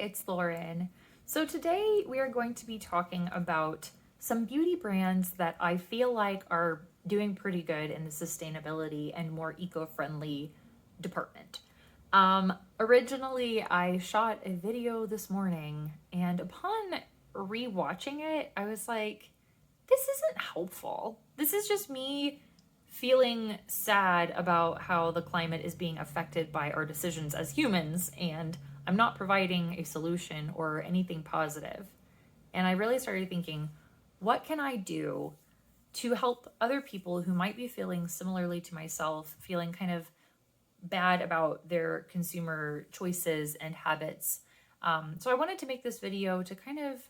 it's Lauren. So today we are going to be talking about some beauty brands that I feel like are doing pretty good in the sustainability and more eco-friendly department. Originally I shot a video this morning, and upon rewatching it, I was like, this isn't helpful. This is just me feeling sad about how the climate is being affected by our decisions as humans, and I'm not providing a solution or anything positive. And I really started thinking, what can I do to help other people who might be feeling similarly to myself, feeling kind of bad about their consumer choices and habits? So I wanted to make this video to kind of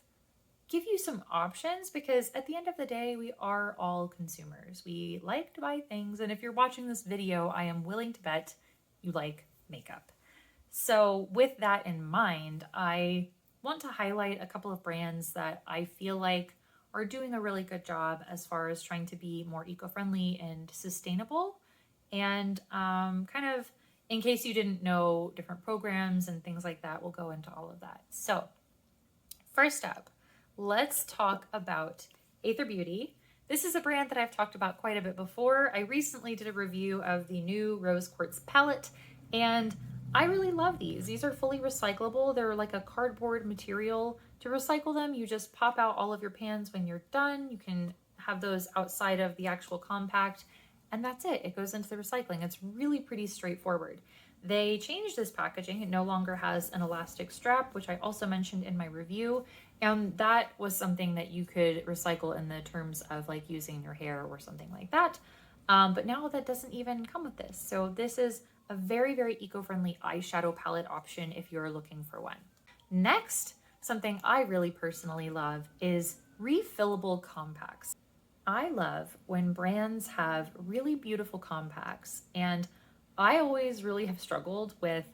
give you some options, because at the end of the day, we are all consumers. We like to buy things, and if you're watching this video, I am willing to bet you like makeup. So with that in mind, I want to highlight a couple of brands that I feel like are doing a really good job as far as trying to be more eco-friendly and sustainable. And kind of, in case you didn't know, different programs and things like that, we'll go into all of that. So first up, let's talk about Aetherbeauty. This is a brand that I've talked about quite a bit before. I recently did a review of the new Rose Quartz palette, and I really love these. These are fully recyclable. They're like a cardboard material. To recycle them, you just pop out all of your pans when you're done. You can have those outside of the actual compact, and that's it. It goes into the recycling. It's really pretty straightforward. They changed this packaging. It no longer has an elastic strap, which I also mentioned in my review. And that was something that you could recycle in the terms of like using your hair or something like that. But now that doesn't even come with this. So this is a very, very eco-friendly eyeshadow palette option if you're looking for one. Next, something I really personally love is refillable compacts. I love when brands have really beautiful compacts, and I always really have struggled with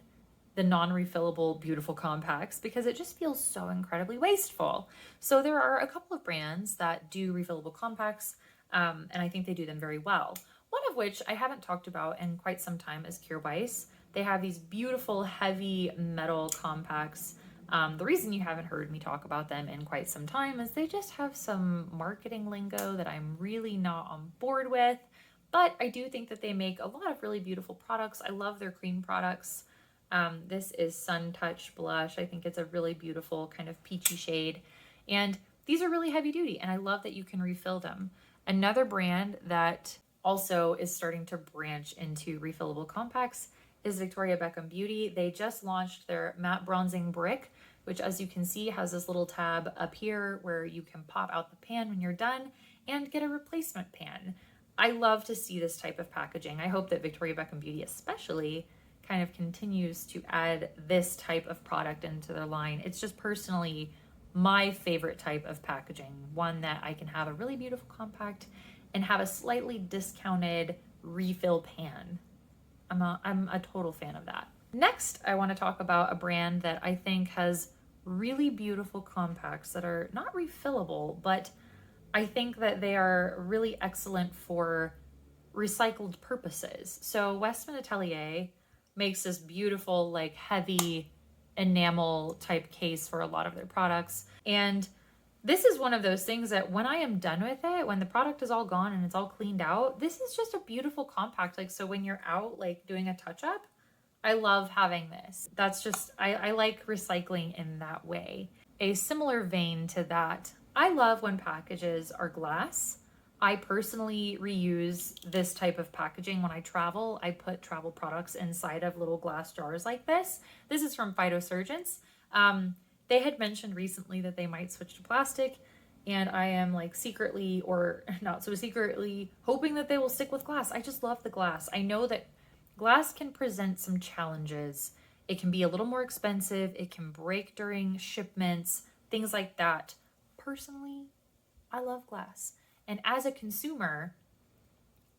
the non-refillable beautiful compacts because it just feels so incredibly wasteful. So there are a couple of brands that do refillable compacts, and I think they do them very well. One of which I haven't talked about in quite some time is Kjaer Weis. They have these beautiful heavy metal compacts. The reason you haven't heard me talk about them in quite some time is they just have some marketing lingo that I'm really not on board with. But I do think that they make a lot of really beautiful products. I love their cream products. This is Sun Touch Blush. I think it's a really beautiful kind of peachy shade. And these are really heavy duty, and I love that you can refill them. Another brand that also is starting to branch into refillable compacts is Beckham Beauty. They just launched their matte bronzing brick, which, as you can see, has this little tab up here where you can pop out the pan when you're done and get a replacement pan. I love to see this type of packaging. I hope that Beckham Beauty especially kind of continues to add this type of product into their line. It's just personally my favorite type of packaging, one that I can have a really beautiful compact and have a slightly discounted refill pan. I'm a total fan of that. Next, I want to talk about a brand that I think has really beautiful compacts that are not refillable, but I think that they are really excellent for recycled purposes. So Westman Atelier makes this beautiful, like, heavy enamel type case for a lot of their products. And this is one of those things that when I am done with it, when the product is all gone and it's all cleaned out, this is just a beautiful compact. Like, so when you're out, like, doing a touch-up, I love having this. That's just, I like recycling in that way. A similar vein to that, I love when packages are glass. I personally reuse this type of packaging when I travel. I put travel products inside of little glass jars like this. This is from Phytosurgence. They had mentioned recently that they might switch to plastic, and I am like secretly, or not so secretly, hoping that they will stick with glass. I just love the glass. I know that glass can present some challenges. It can be a little more expensive. It can break during shipments, things like that. Personally, I love glass. And as a consumer,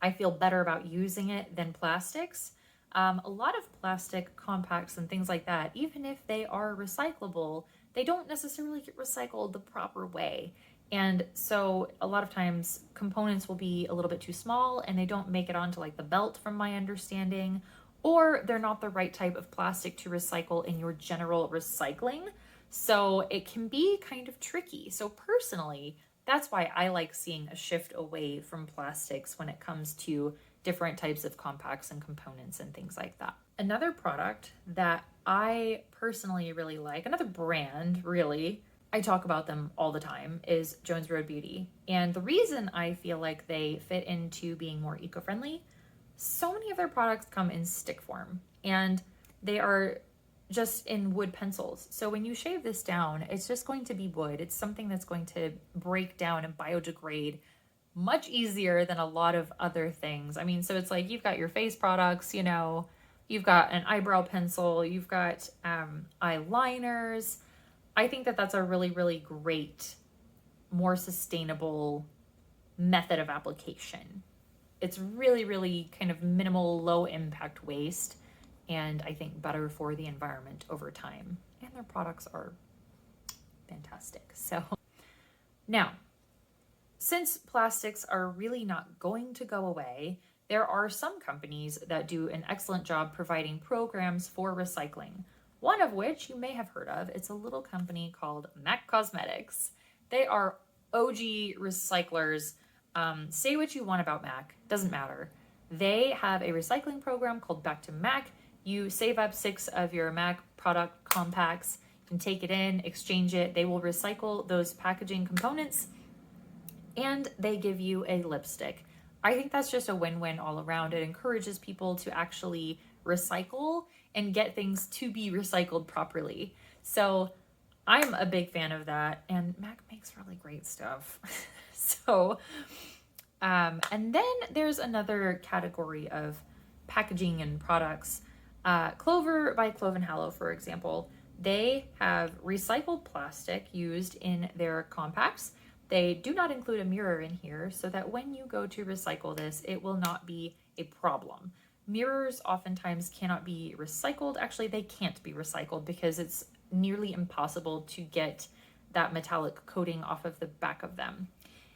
I feel better about using it than plastics. A lot of plastic compacts and things like that, even if they are recyclable, they don't necessarily get recycled the proper way. And so a lot of times components will be a little bit too small and they don't make it onto like the belt from my understanding, or they're not the right type of plastic to recycle in your general recycling. So it can be kind of tricky. So personally, that's why I like seeing a shift away from plastics when it comes to different types of compacts and components and things like that. Another product that I personally really like, another brand really, I talk about them all the time, is Jones Road Beauty. And the reason I feel like they fit into being more eco-friendly, so many of their products come in stick form and they are just in wood pencils. So when you shave this down, it's just going to be wood. It's something that's going to break down and biodegrade much easier than a lot of other things. I mean, so it's like you've got your face products, you know, you've got an eyebrow pencil, you've got eyeliners. I think that that's a really, really great, more sustainable method of application. It's really, really kind of minimal, low impact waste, and I think better for the environment over time. And their products are fantastic. So now, since plastics are really not going to go away, there are some companies that do an excellent job providing programs for recycling. One of which you may have heard of. It's a little company called MAC Causemetics. They are OG recyclers. Say what you want about MAC, doesn't matter. They have a recycling program called Back to MAC. You save up 6 of your MAC product compacts, you can take it in, exchange it. They will recycle those packaging components and they give you a lipstick. I think that's just a win-win all around. It encourages people to actually recycle and get things to be recycled properly. So I'm a big fan of that, and MAC makes really great stuff. So, and then there's another category of packaging and products. Clover by Clove and Hallow, for example, they have recycled plastic used in their compacts. They do not include a mirror in here so that when you go to recycle this, it will not be a problem. Mirrors oftentimes cannot be recycled. Actually, they can't be recycled because it's nearly impossible to get that metallic coating off of the back of them.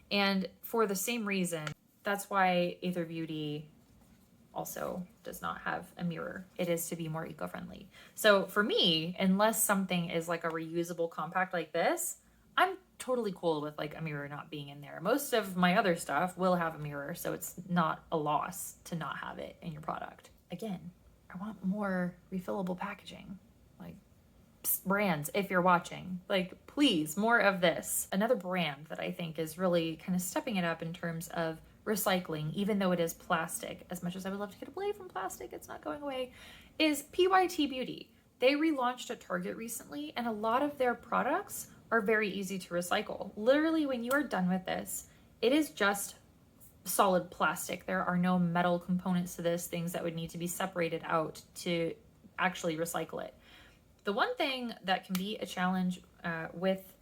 And for the same reason, that's why Aetherbeauty also does not have a mirror. It is to be more eco-friendly. So for me, unless something is like a reusable compact like this, I'm totally cool with like a mirror not being in there. Most of my other stuff will have a mirror, so it's not a loss to not have it in your product. Again, I want more refillable packaging. Like, brands, if you're watching, like, please, more of this. Another brand that I think is really kind of stepping it up in terms of recycling, even though it is plastic, as much as I would love to get away from plastic, it's not going away, is PYT Beauty. They relaunched at Target recently, and a lot of their products are very easy to recycle. Literally, when you are done with this, it is just solid plastic. There are no metal components to this, things that would need to be separated out to actually recycle it. The one thing that can be a challenge with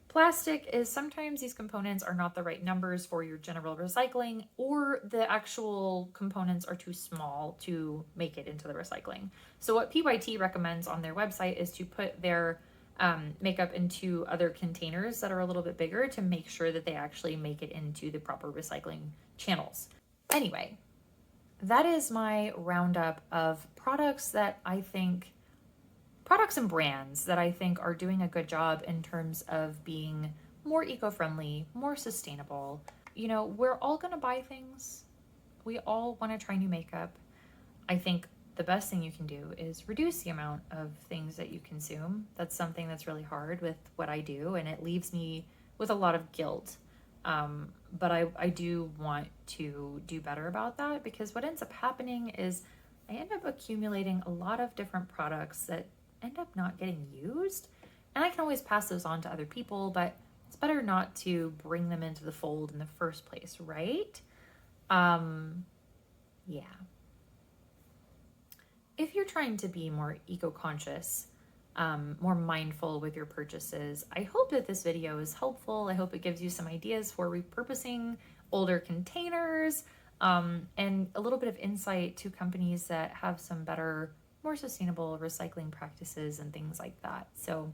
plastic is sometimes these components are not the right numbers for your general recycling, or the actual components are too small to make it into the recycling. So what PYT recommends on their website is to put their makeup into other containers that are a little bit bigger to make sure that they actually make it into the proper recycling channels. Anyway, that is my roundup of products and brands that I think are doing a good job in terms of being more eco-friendly, more sustainable. You know, we're all gonna buy things. We all wanna try new makeup. I think the best thing you can do is reduce the amount of things that you consume. That's something that's really hard with what I do, and it leaves me with a lot of guilt. But I do want to do better about that, because what ends up happening is I end up accumulating a lot of different products that end up not getting used, and I can always pass those on to other people, but it's better not to bring them into the fold in the first place, right? Yeah. If you're trying to be more eco-conscious, more mindful with your purchases, I hope that this video is helpful. I hope it gives you some ideas for repurposing older containers, and a little bit of insight to companies that have some better, more sustainable recycling practices and things like that. So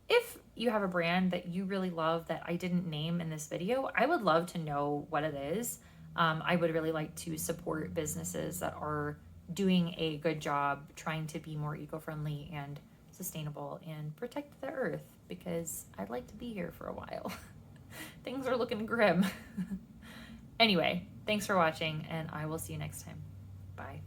if you have a brand that you really love that I didn't name in this video, I would love to know what it is. I would really like to support businesses that are doing a good job trying to be more eco-friendly and sustainable and protect the earth, because I'd like to be here for a while. Things are looking grim. Anyway, thanks for watching, and I will see you next time. Bye.